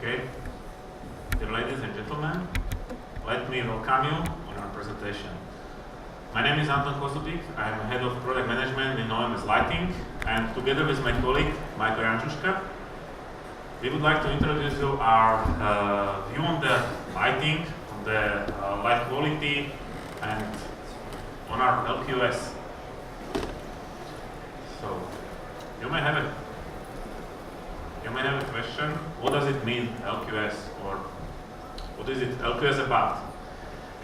Okay, dear ladies and gentlemen, let me welcome you on our presentation. My name is Anton Kosupik. I am head of product management in OMS Lighting, and together with my colleague Michael Jančuška, we would like to introduce you our view on the lighting, on the light quality, and on our LQS. So, you may have a question. What does it mean, LQS, or what is it LQS about?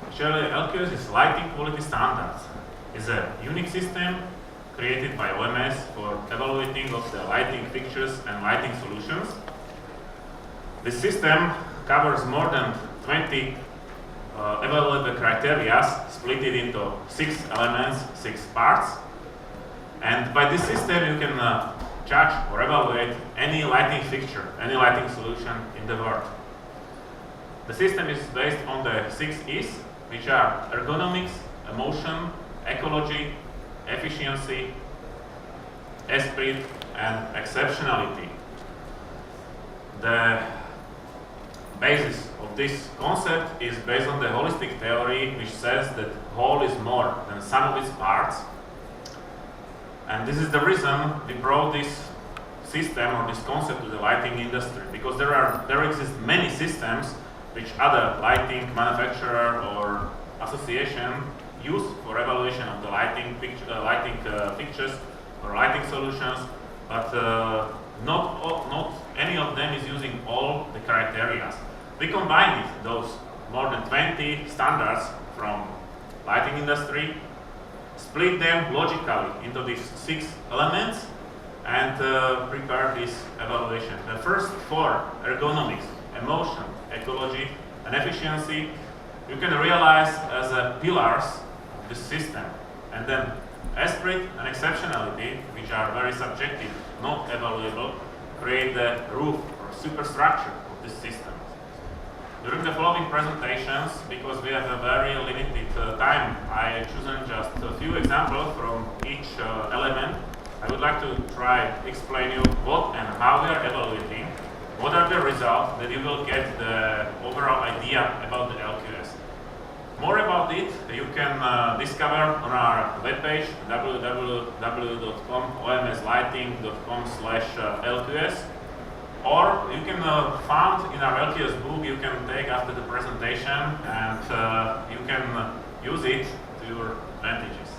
Actually, LQS is Lighting Quality Standards. It's a unique system created by OMS for evaluating of the lighting fixtures and lighting solutions. This system covers more than 20 evaluable criteria, split it into 6 elements, 6 parts. And by this system, you can judge or evaluate any lighting fixture, any lighting solution in the world. The system is based on the 6 E's, which are ergonomics, emotion, ecology, efficiency, esprit, and exceptionality. The basis of this concept is based on the holistic theory, which says that whole is more than sum of its parts. And this is the reason we brought this system or this concept to the lighting industry, because there exist many systems which other lighting manufacturer or association use for evaluation of the lighting fixtures or lighting solutions, but not any of them is using all the criteria. We combined those more than 20 standards from lighting industry, split them logically into these 6 elements, and prepare this evaluation. The first 4, ergonomics, emotion, ecology, and efficiency, you can realize as pillars of this system. And then esprit and exceptionality, which are very subjective, not evaluable, create the roof or superstructure of this system. During the following presentations, because we have a very limited time, I have chosen just a few examples from each element. I would like to try to explain you what and how we are evaluating, what are the results, that you will get the overall idea about the LQS. More about it you can discover on our webpage www.omslighting.com/LQS, or you can find in our LQS book you can take after the presentation, and you can use it to your advantages.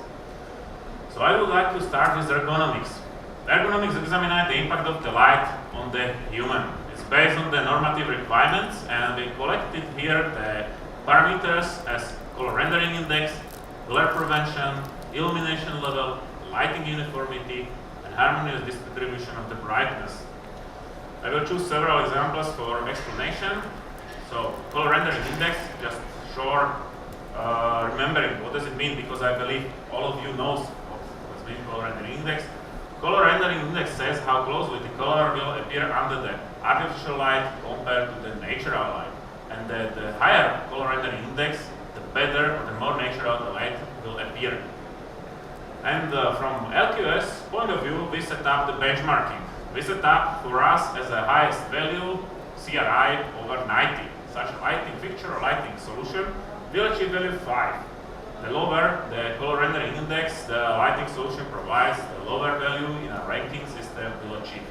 So I would like to start with ergonomics. Ergonomics examines the impact of the light on the human. It's based on the normative requirements, and we collected here the parameters as color rendering index, glare prevention, illumination level, lighting uniformity, and harmonious distribution of the brightness. I will choose several examples for explanation. So, color rendering index, just short remembering what does it mean, because I believe all of you knows what's mean color rendering index. Color rendering index says how closely the color will appear under the artificial light compared to the natural light. And the higher color rendering index, the better or the more natural the light will appear. And from LQS point of view, we set up the benchmarking. We set up for us as a highest value CRI over 90. Such a lighting fixture or lighting solution will achieve value 5. The lower the color rendering index the lighting solution provides, the lower value in a ranking system will achieve.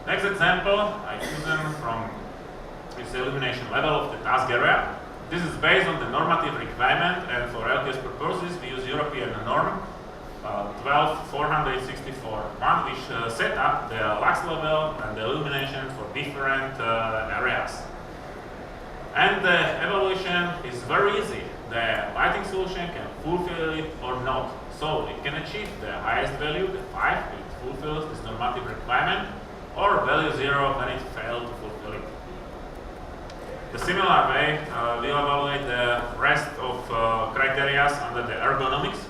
Next example I chosen from is the illumination level of the task area. This is based on the normative requirement, and for LQS purposes we use European norm 12464, which set up the lux level and the illumination for different areas. And the evaluation is very easy. The lighting solution can fulfill it or not. So it can achieve the highest value, the 5, if it fulfills this normative requirement, or value 0 when it failed to fulfill it. The similar way, we'll evaluate the rest of criteria under the ergonomics,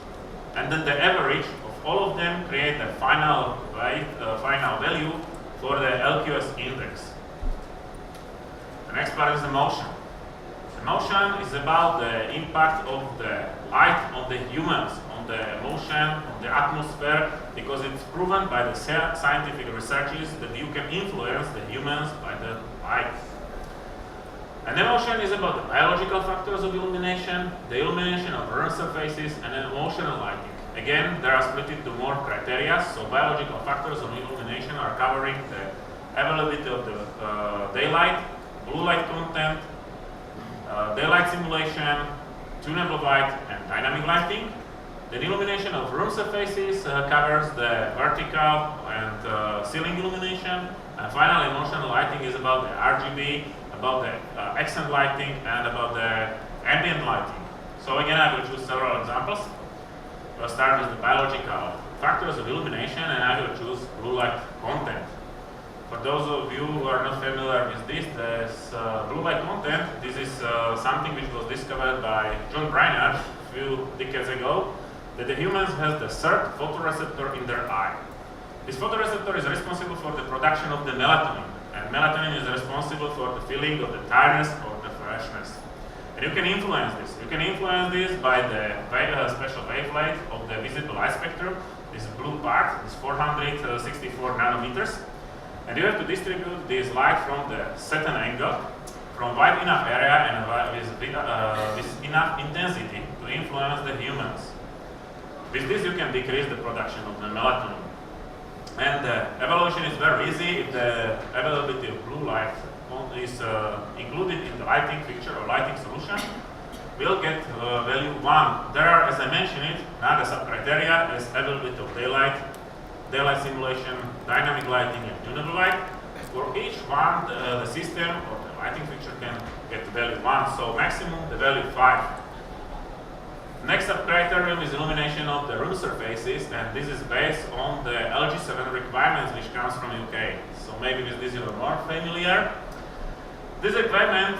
and then the average of all of them create a final value for the LQS index. The next part is the motion. The motion is about the impact of the light on the humans, on on the motion, on the atmosphere, because it's proven by the scientific researches that you can influence the humans by the light. And emotion is about the biological factors of illumination, the illumination of room surfaces, and emotional lighting. Again, they are split into more criteria, so biological factors of illumination are covering the availability of the daylight, blue light content, daylight simulation, tunable light, and dynamic lighting. The illumination of room surfaces covers the vertical and ceiling illumination, and finally emotional lighting is about the RGB, about the accent lighting, and about the ambient lighting. So again, I will choose several examples. We'll start with the biological factors of illumination, and I will choose blue light content. For those of you who are not familiar with this blue light content, this is something which was discovered by John Brainerd a few decades ago, that the humans has the third photoreceptor in their eye. This photoreceptor is responsible for the production of the melatonin, and melatonin is responsible for the feeling of the tiredness or the freshness. And you can influence this. You can influence this by the special wavelength of the visible light spectrum. This blue part is 464 nanometers. And you have to distribute this light from the certain angle, from wide enough area and with enough intensity to influence the humans. With this you can decrease the production of the melatonin. And the evaluation is very easy. If the availability of blue light is included in the lighting fixture or lighting solution, we'll get value 1. There are, as I mentioned it, another sub-criteria as availability of daylight simulation, dynamic lighting, and tunable light. For each one, the system or the lighting fixture can get the value 1, so maximum the value 5. Next sub-criterion is illumination of the room surfaces, and this is based on the LG7 requirements which comes from UK. So maybe with this you are more familiar. This requirement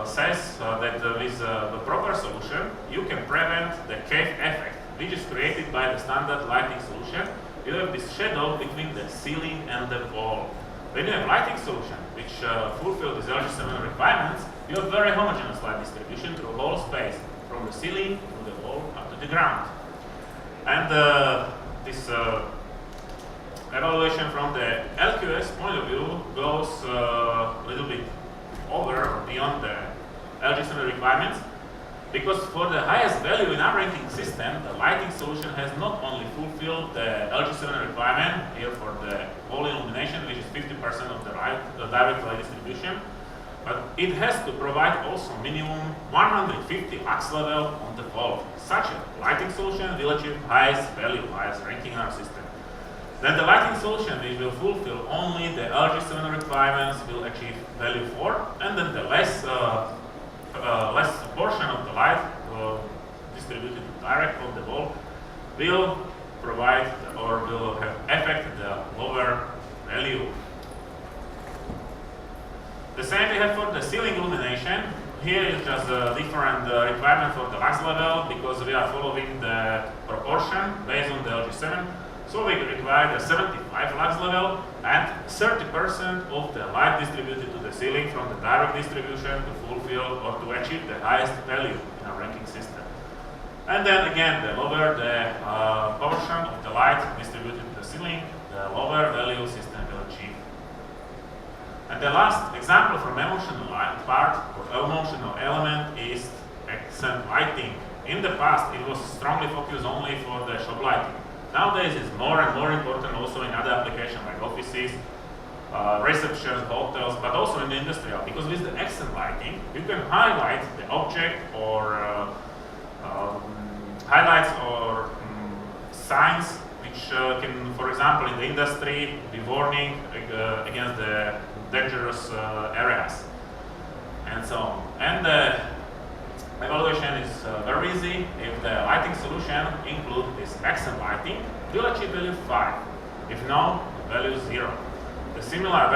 says that with the proper solution you can prevent the cave effect, which is created by the standard lighting solution. You have this shadow between the ceiling and the wall. When you have lighting solution which fulfill these LG7 requirements, you have very homogeneous light distribution through whole space, from the ceiling to the wall up to the ground. And this evaluation from the LQS point of view goes a little bit over or beyond the LG7 requirements, because for the highest value in our ranking system, the lighting solution has not only fulfilled the LG7 requirement here for the wall illumination, which is 50% of the direct light distribution, but it has to provide also minimum 150 lux level on the wall. Such a lighting solution will achieve highest value, highest ranking in our system. Then the lighting solution which will fulfill only the LG7 requirements will achieve value 4, and then the less portion of the light distributed direct on the wall will provide or will have affect the lower value. The same we have for the ceiling illumination. Here is just a different requirement for the lux level, because we are following the proportion based on the LG7. So we require the 75 lux level and 30% of the light distributed to the ceiling from the direct distribution to fulfill or to achieve the highest value in our ranking system. And then again, the lower the portion of the light distributed to the ceiling, the lower value system will achieve. And the last example from emotional light part or emotional element is accent lighting. In the past, it was strongly focused only for the shop lighting. Nowadays, it's more and more important also in other applications like offices, receptions, hotels, but also in the industrial. Because with the accent lighting, you can highlight the object or highlights or signs which can, for example, in the industry, be warning against the dangerous areas and so on. And the evaluation is very easy. If the lighting solution includes this accent lighting, we'll achieve value 5. If no, value 0. The similar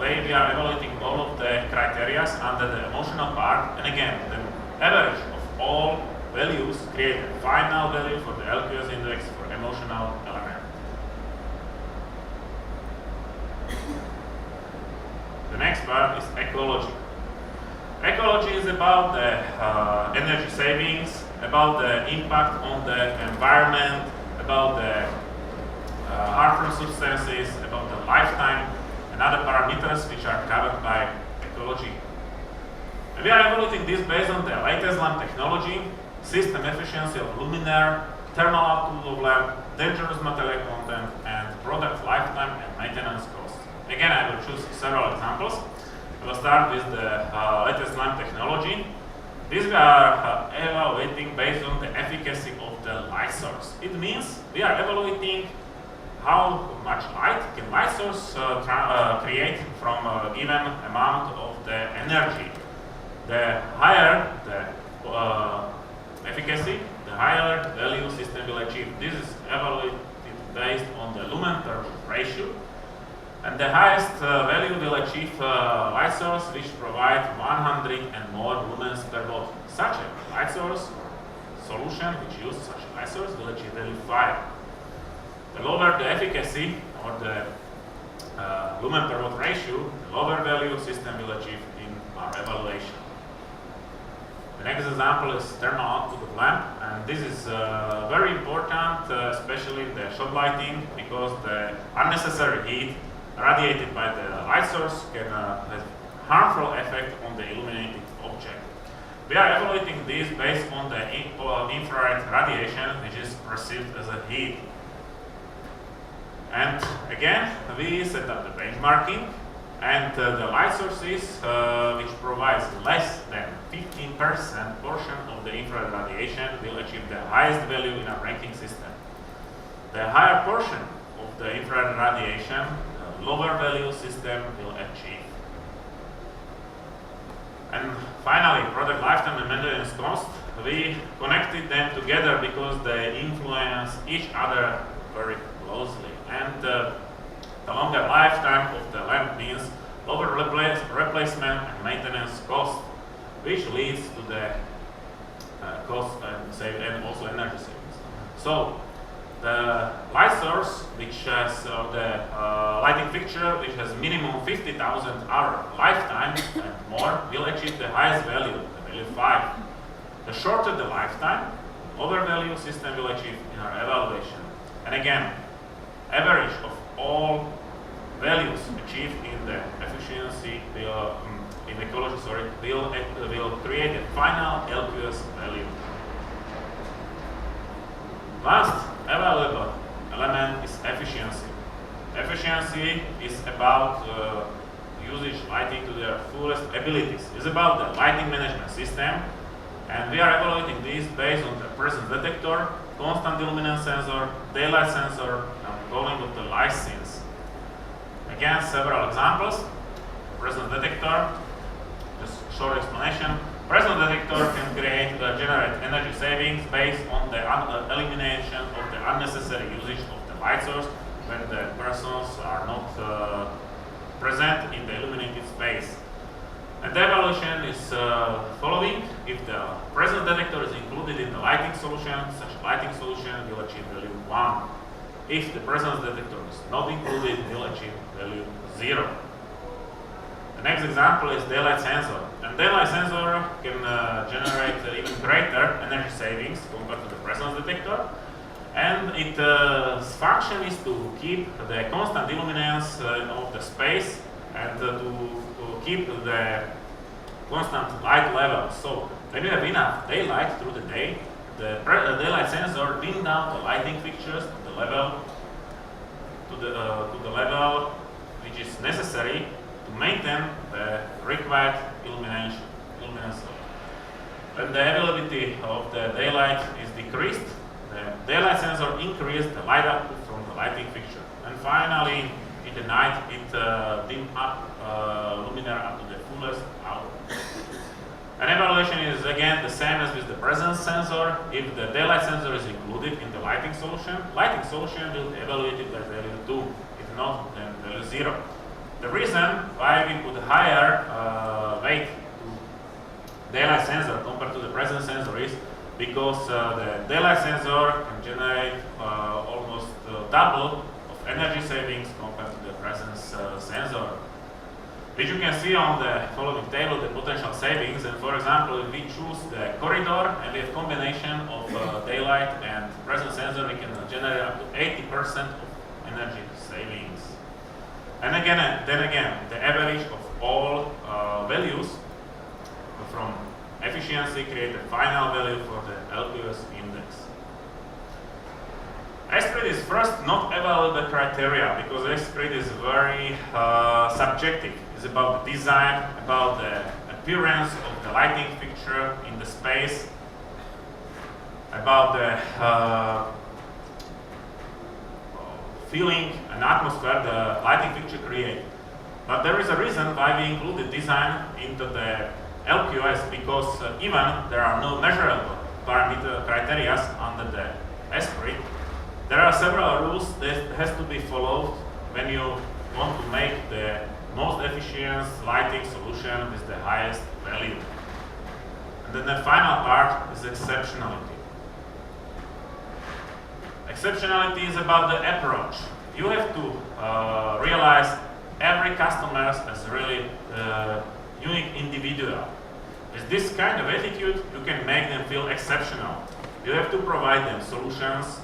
way we are evaluating all of the criteria under the emotional part, and again, the average of all values create a final value for the LQS index for emotional element. The next part is ecology. Ecology is about the energy savings about the impact on the environment, about the harmful substances, about the lifetime, and other parameters which are covered by ecology. And we are evaluating this based on the latest lamp technology, system efficiency of luminaire, thermal output of lamp, dangerous material content, and product lifetime and maintenance costs. Again, I will choose several examples. I will start with the latest lamp technology. This we are evaluating based on the efficacy of the light source. It means we are evaluating how much light can light source create from a given amount of the energy. The higher the efficacy, the higher value system will achieve. This is evaluated based on the lumen per ratio. And the highest value will achieve light source which provide 100 and more lumens per watt. Such a light source solution which uses such a light source will achieve value 5. The lower the efficacy or the lumen per watt ratio, the lower value system will achieve in our evaluation. The next example is thermal output of lamp, and this is very important, especially in the shop lighting, because the unnecessary heat radiated by the light source can have harmful effect on the illuminated object. We are evaluating this based on the infrared radiation, which is perceived as a heat. And again, we set up the benchmarking, and the light sources which provides less than 15% portion of the infrared radiation will achieve the highest value in our ranking system. The higher portion of the infrared radiation, lower value system will achieve. And finally, product lifetime and maintenance cost. We connected them together because they influence each other very closely. And the longer lifetime of the lamp means lower replacement and maintenance cost, which leads to the cost and also energy savings. So the light source, which has the lighting fixture, which has minimum 50,000 hour lifetime and more, will achieve the highest value, the value 5. The shorter the lifetime, lower value system will achieve in our evaluation. And again, average of all values achieved in the efficiency in ecology, will create a final LQS value. Last available element is efficiency. Efficiency is about usage lighting to their fullest abilities. It's about the lighting management system, and we are evaluating this based on the presence detector, constant illuminance sensor, daylight sensor, and calling of the light scenes. Again, several examples. Presence detector, just short explanation. Presence detector can generate energy savings based on the elimination of the unnecessary usage of the light source when the persons are not present in the illuminated space. And the evaluation is following. If the presence detector is included in the lighting solution, such lighting solution will achieve value 1. If the presence detector is not included, it will achieve value 0. The next example is daylight sensor. And daylight sensor can generate even greater energy savings compared to the presence detector. And its function is to keep the constant illuminance of the space and to keep the constant light level. So when you have enough daylight through the day, the daylight sensor dim down the lighting fixtures to the level which is necessary to maintain the required illuminance. When the availability of the daylight is decreased, the daylight sensor increases the light output from the lighting fixture. And finally, in the night, it dim up luminaire up to the fullest output. An evaluation is again the same as with the presence sensor. If the daylight sensor is included in the lighting solution will be evaluated by value 2. If not, then value 0. The reason why we put higher weight to daylight sensor compared to the presence sensor is because the daylight sensor can generate almost double of energy savings compared to the presence sensor. which you can see on the following table, the potential savings. And for example, if we choose the corridor and we have combination of daylight and presence sensor, we can generate up to 80% of energy savings. And then again, the average of all values from efficiency create a final value for the LQS index. Esprit is first not available criteria because Esprit is very subjective. It's about the design, about the appearance of the lighting fixture in the space, about the feeling and atmosphere the lighting fixture creates. But there is a reason why we included design into the LQS, because even there are no measurable parameter criteria under the Esprit, there are several rules that has to be followed when you want to make the most efficient lighting solution with the highest value. And then the final part is exceptionality. Exceptionality is about the approach. You have to realize every customer as really unique individual. With this kind of attitude, you can make them feel exceptional. You have to provide them solutions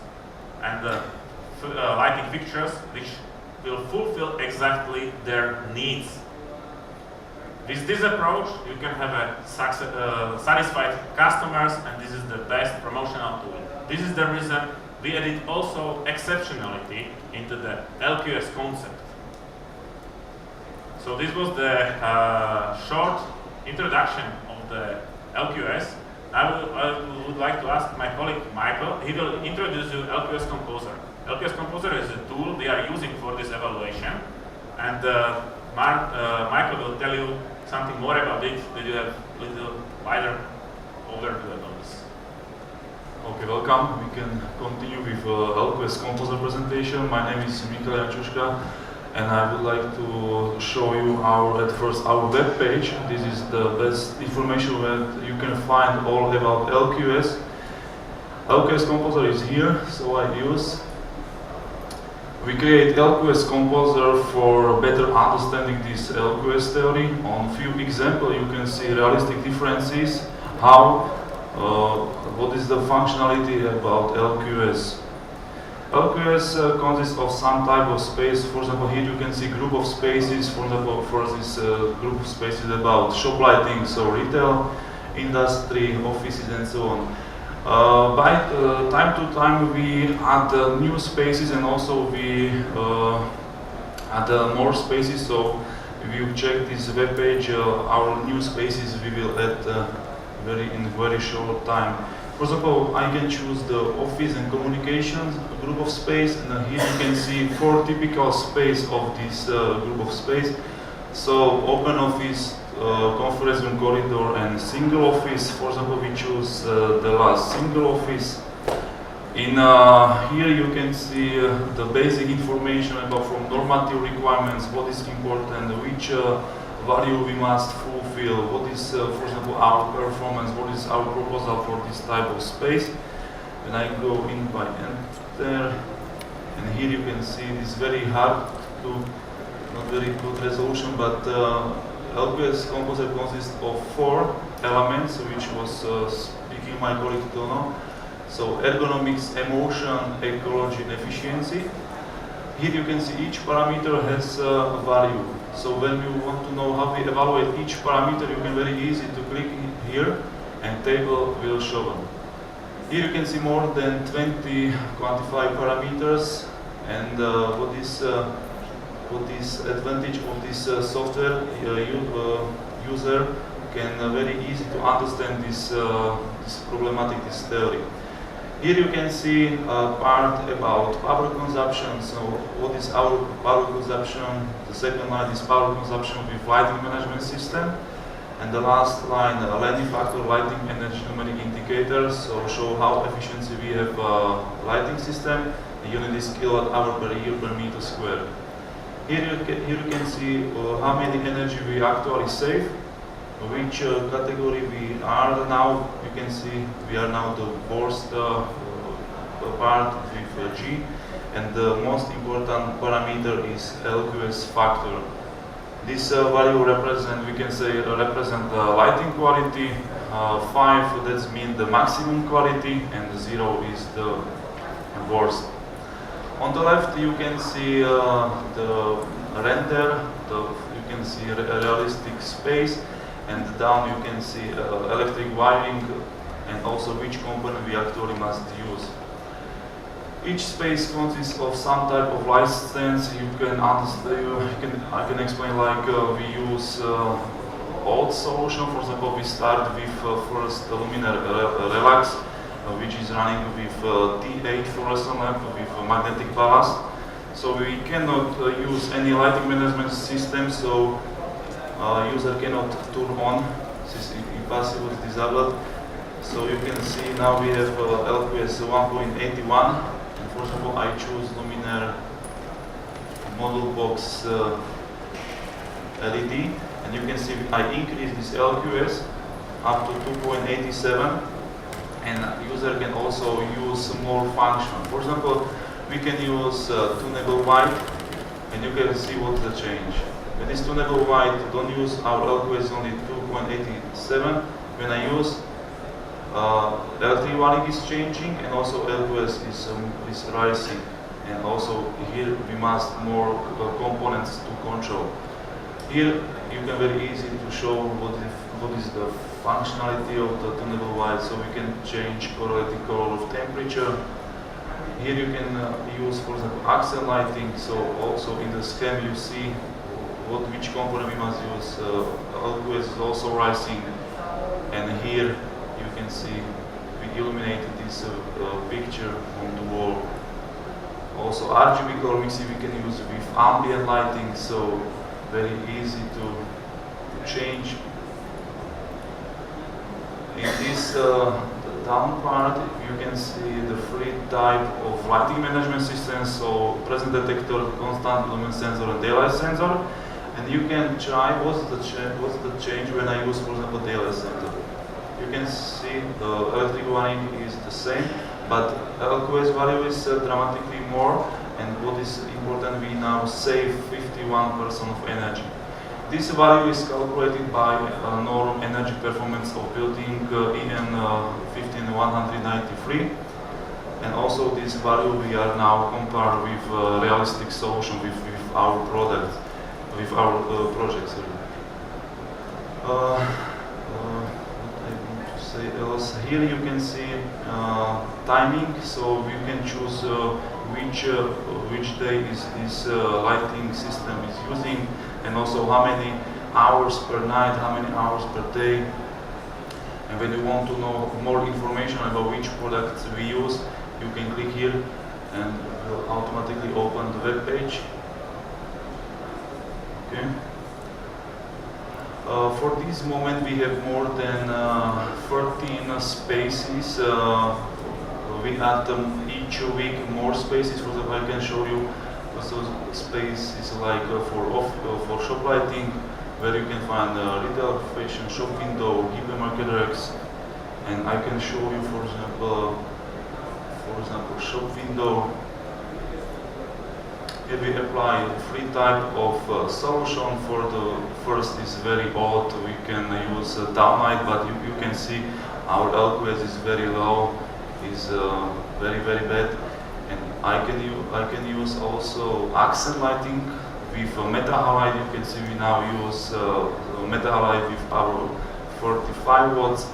and lighting fixtures which will fulfill exactly their needs. With this approach, you can have a satisfied customers, and this is the best promotional tool. This is the reason we added also exceptionality into the LQS concept. So this was the short introduction of the LQS. I would like to ask my colleague Michael. He will introduce you LQS Composer. LQS Composer is a tool we are using for this evaluation, and Michael will tell you something more about it, that you have a little wider overview about this. Okay, welcome. We can continue with LQS Composer presentation. My name is Michal Jančuška, and I would like to show you at first our web page. This is the best information that you can find all about LQS. LQS Composer is here, so I use. We create LQS Composer for better understanding this LQS theory. On few examples, you can see realistic differences. What is the functionality about LQS? LQS consists of some type of space. For example, here you can see group of spaces. For example, for this group of spaces about shop lighting, so retail, industry, offices, and so on. By time to time, we add new spaces, and also we add more spaces. So if you check this web page, our new spaces we will add in very short time. For example, I can choose the office and communications group of space, and here you can see 4 typical space of this group of space. So open office, conference room, corridor, and single office. For example, we choose the last single office. In here you can see the basic information about from normative requirements, what is important, which value we must fulfill, what is, for example, our performance, what is our proposal for this type of space. When I go in by enter, and here you can see this very hard to, not very good resolution, but LQS Composer consists of 4 elements, which was speaking my colleague Tono. So ergonomics, emotion, ecology, and efficiency. Here you can see each parameter has a value. So when you want to know how we evaluate each parameter, you can very easy to click here, and table will show them. Here you can see more than 20 quantified parameters, and what is advantage of this software, user can very easy to understand this problematic, this theory. Here you can see a part about power consumption. So what is our power consumption? The second line is power consumption with lighting management system. And the last line, landing factor, lighting energy numeric indicators. So show how efficiency we have lighting system. The unit is kilowatt hour per year per meter square. Here you can see how many energy we actually save, which category we are now. You can see we are now the worst part with G, and the most important parameter is LQS factor. This value represent, we can say, represent the lighting quality. 5, that means the maximum quality, and 0 is the worst. On the left, you can see the render. You can see a realistic space, and down you can see electric wiring, and also which component we actually must use. Each space consists of some type of license. You can understand. I can explain like we use old solution. For example, we start with first luminaire relax, which is running with T8 fluorescent lamp with magnetic ballast. So we cannot use any lighting management system. So user cannot turn on. This is impossible. It's disabled. So you can see now we have LQS 1.81. For example, I choose luminaire model box LED, and you can see I increase this LQS up to 2.87, and user can also use more function. For example, we can use tunable white, and you can see what's the change. When this tunable white, don't use our LQS only 2.87. When I use electric wiring is changing, and also LQS is rising, and also here we must more components to control. Here you can very easy to show what is the functionality of the tunable white, so we can change correlating color of temperature. Here you can use, for example, accent lighting. So also in the scheme you see which component we must use. LQS is also rising, and here you can see we illuminated this picture on the wall. Also RGB color mixing we can use with ambient lighting, so very easy to change. In this down part you can see the three type of lighting management systems, so presence detector, constant lumen sensor, and daylight sensor. And you can try what's the change when I use, for example, daylight sensor. You can see the electric wiring is the same, but LQS value is dramatically more, and what is important, we now save 51% of energy. This value is calculated by norm energy performance of building EN 15193, and also this value we are now compared with realistic solution with our product, with our projects. Here you can see timing, so you can choose which day is this lighting system is using, and also how many hours per night, how many hours per day. And when you want to know more information about which products we use, you can click here and it will automatically open the web page. Okay. For this moment we have more than 13 spaces. We add each week more spaces. For example, I can show you spaces like for shop lighting, where you can find retail, fashion, shop window, hypermarket racks, and I can show you, for example, shop window. Here we apply three type of solution. For the first is very old. We can use downlight, but you can see our LQS is very low, is very bad. And I can use also accent lighting with meta halide. You can see we now use meta halide with our 45 watts.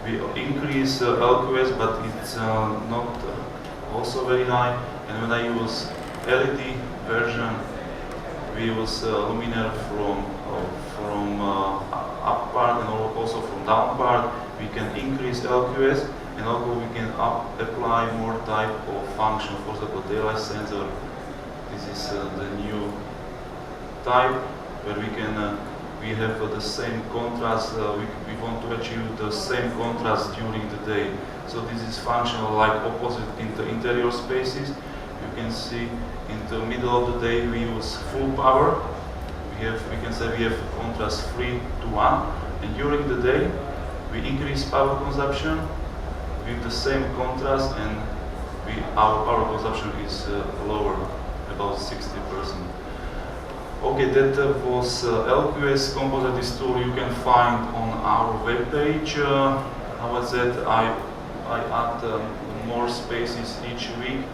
We increase LQS, but it's not also very high. And when I use LED version, we use luminaire from up part and also from down part. We can increase LQS, and also we can apply more type of function. For example, daylight sensor. This is the new type where we can we have the same contrast. We want to achieve the same contrast during the day. So this is functional like opposite in the interior spaces. You can see in the middle of the day we use full power. We can say we have contrast 3 to 1, and during the day we increase power consumption with the same contrast, and our power consumption is lower, about 60%. Okay, that was LQS Composer. This tool you can find on our webpage. How was that? I add more spaces each week.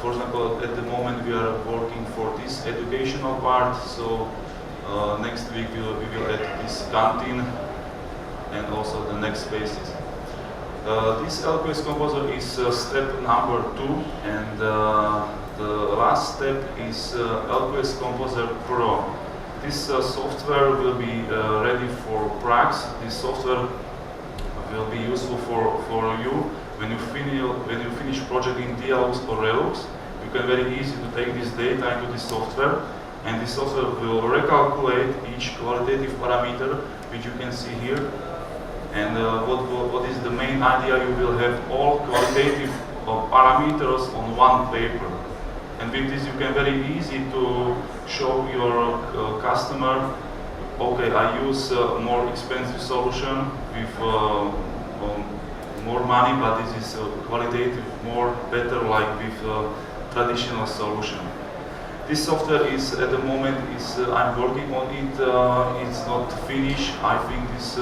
For example, at the moment we are working for this educational part, so next week we will add this canteen and also the next spaces. This LQS Composer is step number 2, and the last step is LQS Composer Pro. This software will be ready for pracs. This software will be useful for you when you finish project in Dialux or Relux. You can very easy to take this data into this software, and this software will recalculate each qualitative parameter, which you can see here. And what is the main idea? You will have all qualitative parameters on one paper. And with this you can very easy to show your customer, okay, I use a more expensive solution with more money, but this is qualitative, more better like with traditional solution. This software is at the moment I'm working on it. It's not finished. I think this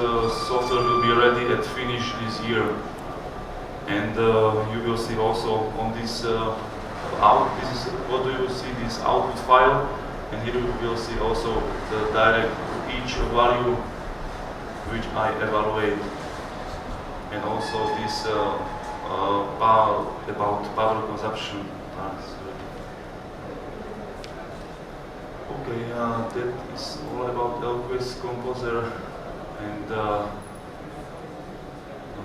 software will be ready at finish this year. And you will see also on this this is what do you see, this output file, and here you will see also the direct each value which I evaluate, and also this about power consumption. Okay, that is all about LQS Composer, and now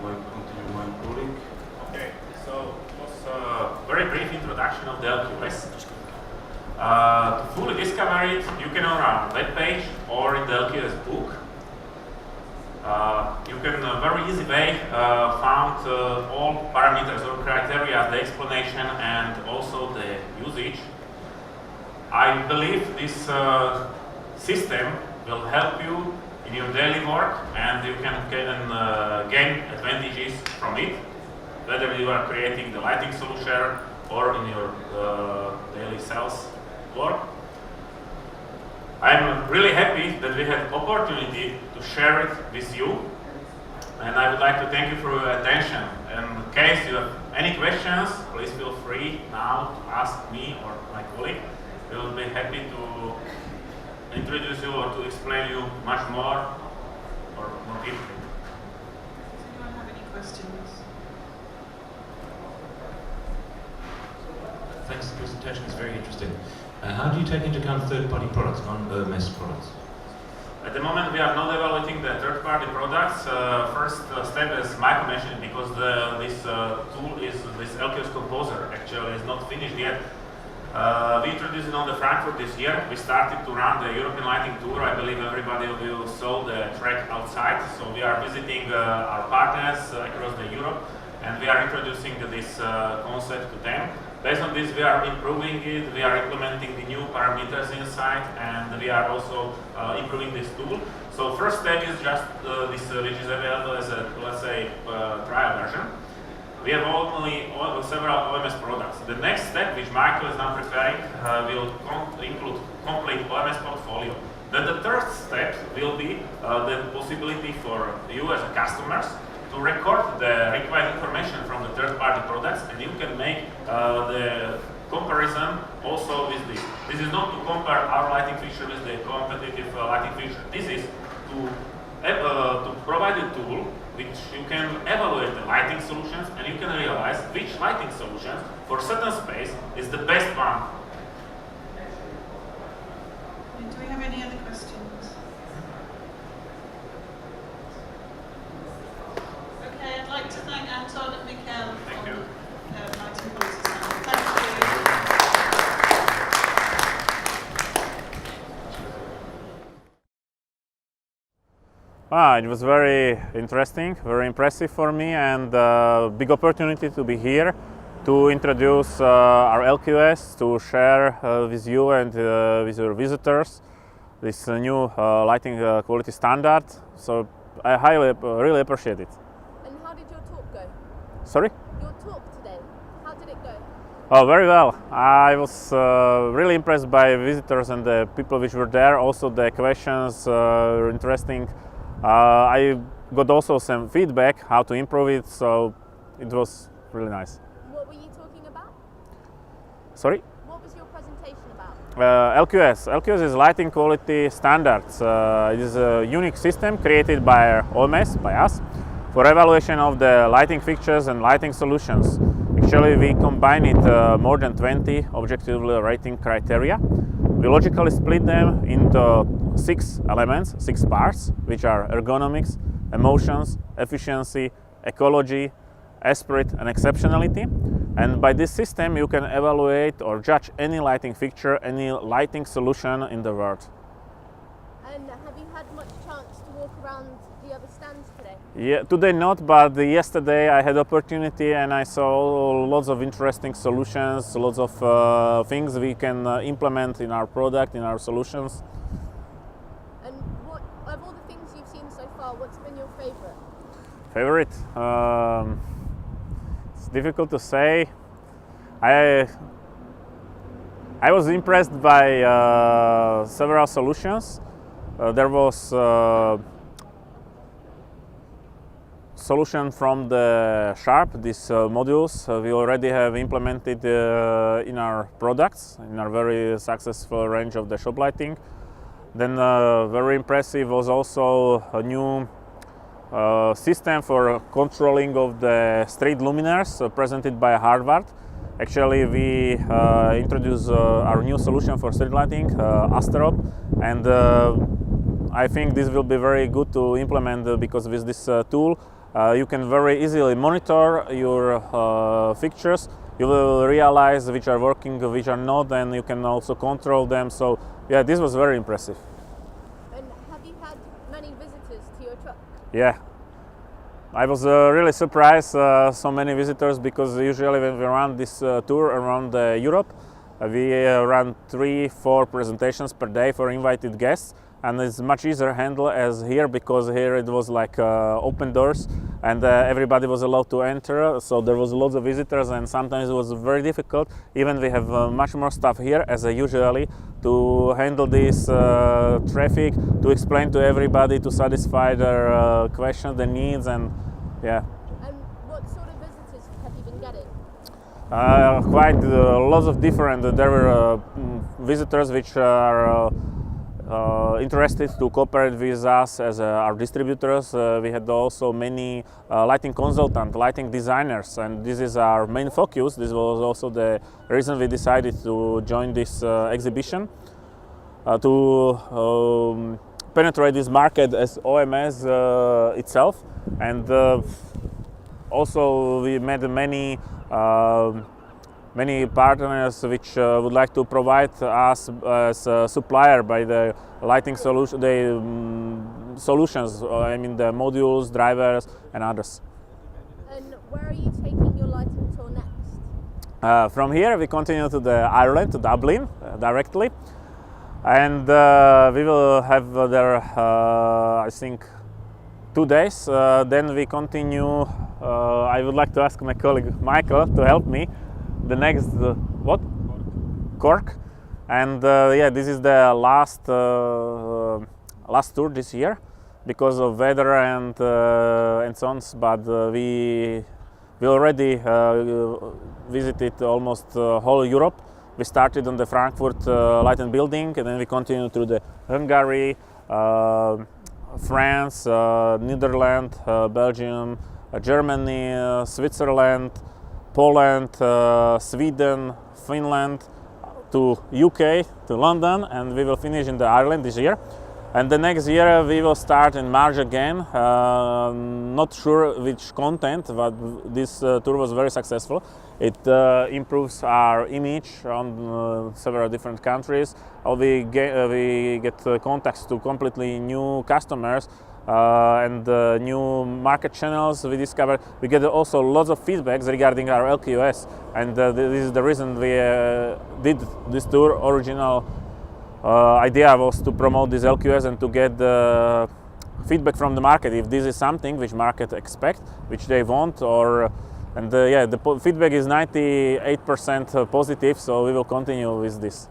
I continue my colleague. Okay, so it was a very brief introduction of the LQS. To fully discover it, you can on our webpage or in the LQS book. You can very easy way found all parameters or criteria, the explanation, and also the usage. I believe this system will help you in your daily work, and you can gain advantages from it, whether you are creating the lighting solution or in your daily sales work. I'm really happy that we had opportunity to share it with you, and I would like to thank you for your attention. In case you have any questions, please feel free now to ask me or my colleague. We will be happy to introduce you or to explain you much more or more deeply. Does anyone have any questions? Thanks, the presentation is very interesting. How do you take into account third-party products, non-OMS products? At the moment we are not evaluating the third-party products. First step, as Michael mentioned, because this tool is, this LQS Composer actually is not finished yet. We introduced it on the Frankfurt this year. We started to run the European Lighting Tour. I believe everybody of you saw the track outside. So we are visiting our partners across the Europe, and we are introducing this concept to them. Based on this, we are improving it. We are implementing the new parameters inside, and we are also improving this tool. So first step is just this, which is available as a, let's say, trial version. We have only several OMS products. The next step, which Michael is now preparing, will include complete OMS portfolio. Then the third step will be the possibility for you as customers to record the required information from the third-party products, and you can make the comparison also with this. This is not to compare our lighting fixture with the competitive lighting fixture. This is to provide a tool which you can evaluate the lighting solutions, and you can realize which lighting solution for certain space is the best one. And do we have any other questions? Okay, I'd like to thank Anton and Mikhail Thank you. from Lighting Quality Standard. Thank you. It was very interesting, very impressive for me, and big opportunity to be here to introduce our LQS, to share with you and with your visitors this new lighting quality standard. So I really appreciate it. And how did your talk go? Sorry? Your talk today, how did it go? Oh, very well. I was really impressed by visitors and the people which were there. Also, the questions were interesting. I got also some feedback how to improve it, so it was really nice. What were you talking about? Sorry? What was your presentation about? LQS. LQS is lighting quality standards. It is a unique system created by OMS, by us, for evaluation of the lighting fixtures and lighting solutions. Actually, we combine it more than 20 objective rating criteria. We logically split them into 6 elements, 6 parts, which are ergonomics, emotions, efficiency, ecology, esprit and exceptionality. And by this system you can evaluate or judge any lighting fixture, any lighting solution in the world. And have you had much chance to walk around the other stands today? Yeah, today not, but yesterday I had opportunity and I saw lots of interesting solutions, lots of things we can implement in our product, in our solutions. And what, of all the things you've seen so far, what's been your favorite? Favorite? It's difficult to say. I was impressed by several solutions. There was solution from the Sharp, these modules we already have implemented in our products, in our very successful range of the shop lighting. Then very impressive was also a new system for controlling of the street luminaires presented by Harvard. Actually, we introduced our new solution for street lighting, Asterop, and I think this will be very good to implement because with this tool you can very easily monitor your fixtures. You will realize which are working, which are not, and you can also control them. So yeah, this was very impressive. And have you had many visitors to your truck? Yeah, I was really surprised so many visitors, because usually when we run this tour around Europe, we run 3-4 presentations per day for invited guests, and it's much easier handle as here, because here it was like open doors and everybody was allowed to enter, so there was lots of visitors and sometimes it was very difficult. Even we have much more staff here as usually to handle this traffic, to explain to everybody, to satisfy their questions, their needs, and yeah. And what sort of visitors have you been getting? Quite lots of different. There were visitors which are interested to cooperate with us as our distributors. We had also many lighting consultants, lighting designers, and this is our main focus. This was also the reason we decided to join this exhibition, to penetrate this market as OMS itself, and also we met many partners which would like to provide us as a supplier by the lighting solution, solutions, I mean the modules, drivers and others. And where are you taking your lighting tour next? From here we continue to the Ireland, to Dublin directly, and we will have there I think 2 days. Then we continue. I would like to ask my colleague Michael to help me. The next what? Cork, and yeah, this is the last tour this year because of weather and so on. But we already visited almost whole Europe. We started on the Frankfurt Light and Building, and then we continued through the Hungary, France, Netherlands, Belgium, Germany, Switzerland, Poland, Sweden, Finland, to UK, to London, and we will finish in the Ireland this year. And the next year we will start in March again. Not sure which content, but this tour was very successful. It improves our image on several different countries. We get contacts to completely new customers. And new market channels we discovered. We get also lots of feedbacks regarding our LQS, and this is the reason we did this tour. Original idea was to promote this LQS and to get feedback from the market if this is something which market expect, which they want, or And yeah, the feedback is 98% positive, so we will continue with this.